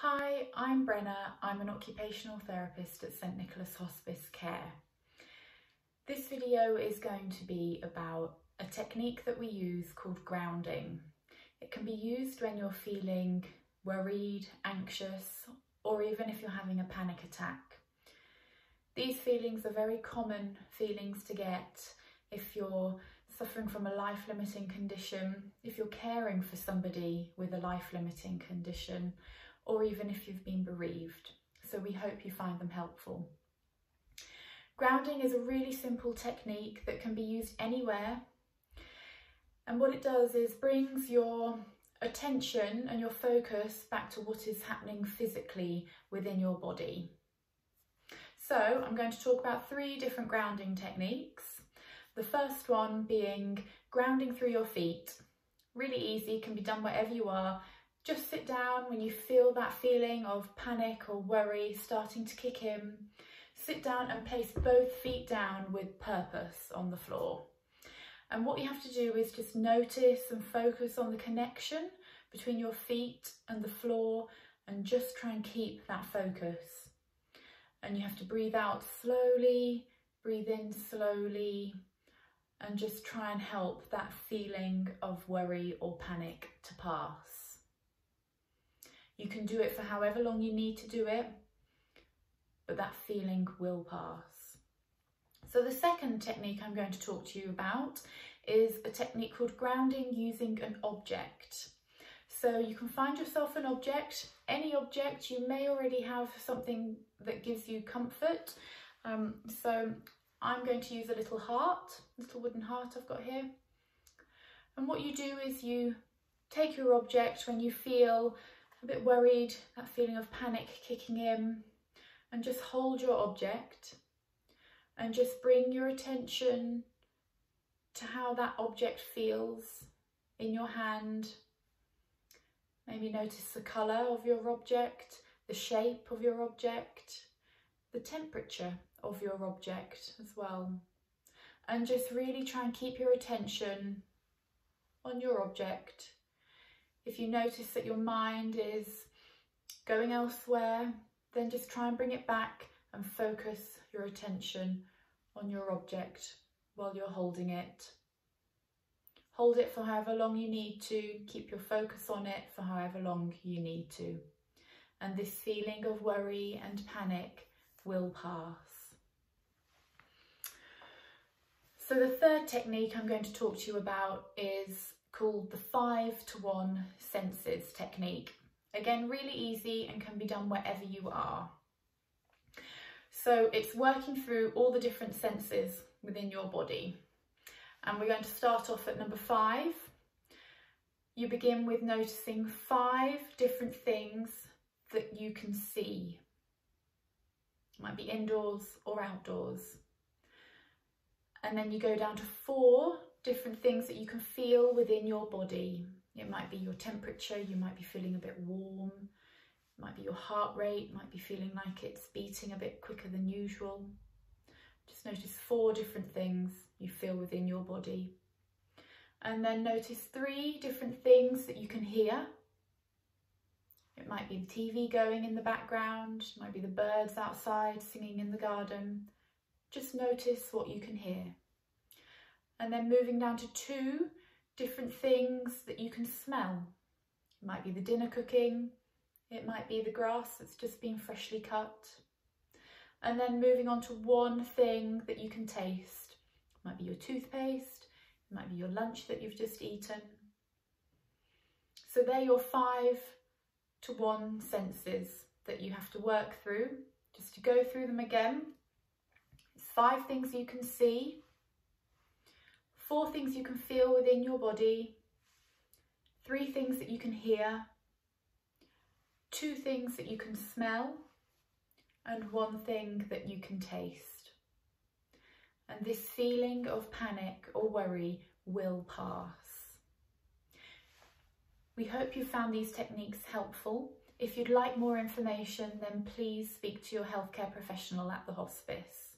Hi, I'm Brenna. I'm an occupational therapist at St Nicholas Hospice Care. This video is going to be about a technique that we use called grounding. It can be used when you're feeling worried, anxious, or even if you're having a panic attack. These feelings are very common feelings to get if you're suffering from a life-limiting condition, if you're caring for somebody with a life-limiting condition, or even if you've been bereaved. So we hope you find them helpful. Grounding is a really simple technique that can be used anywhere. And what it does is brings your attention and your focus back to what is happening physically within your body. So I'm going to talk about 3 different grounding techniques. The first one being grounding through your feet. Really easy, can be done wherever you are. Just sit down when you feel that feeling of panic or worry starting to kick in. Sit down and place both feet down with purpose on the floor. And what you have to do is just notice and focus on the connection between your feet and the floor and just try and keep that focus. And you have to breathe out slowly, breathe in slowly, and just try and help that feeling of worry or panic to pass. You can do it for however long you need to do it, but that feeling will pass. So the second technique I'm going to talk to you about is a technique called grounding using an object. So you can find yourself an object, any object. You may already have something that gives you comfort. So I'm going to use a little heart, little wooden heart I've got here. And what you do is you take your object when you feel a bit worried, that feeling of panic kicking in, and just hold your object and just bring your attention to how that object feels in your hand. Maybe notice the colour of your object, the shape of your object, the temperature of your object as well. And just really try and keep your attention on your object. If you notice that your mind is going elsewhere, then just try and bring it back and focus your attention on your object while you're holding it. Hold it for however long you need to, keep your focus on it for however long you need to. And this feeling of worry and panic will pass. So the third technique I'm going to talk to you about is called the 5-to-1 senses technique. Again, really easy and can be done wherever you are. So it's working through all the different senses within your body. And we're going to start off at number 5. You begin with noticing 5 different things that you can see. It might be indoors or outdoors. And then you go down to 4 different things that you can feel within your body. It might be your temperature, you might be feeling a bit warm. It might be your heart rate, might be feeling like it's beating a bit quicker than usual. Just notice 4 different things you feel within your body. And then notice 3 different things that you can hear. It might be the TV going in the background, it might be the birds outside singing in the garden. Just notice what you can hear. And then moving down to 2 different things that you can smell. It might be the dinner cooking, it might be the grass that's just been freshly cut. And then moving on to 1 thing that you can taste. It might be your toothpaste, it might be your lunch that you've just eaten. So they're your 5-to-1 senses that you have to work through. Just to go through them again, it's 5 things you can see, 4 things you can feel within your body, 3 things that you can hear, 2 things that you can smell, and 1 thing that you can taste. And this feeling of panic or worry will pass. We hope you found these techniques helpful. If you'd like more information, then please speak to your healthcare professional at the hospice.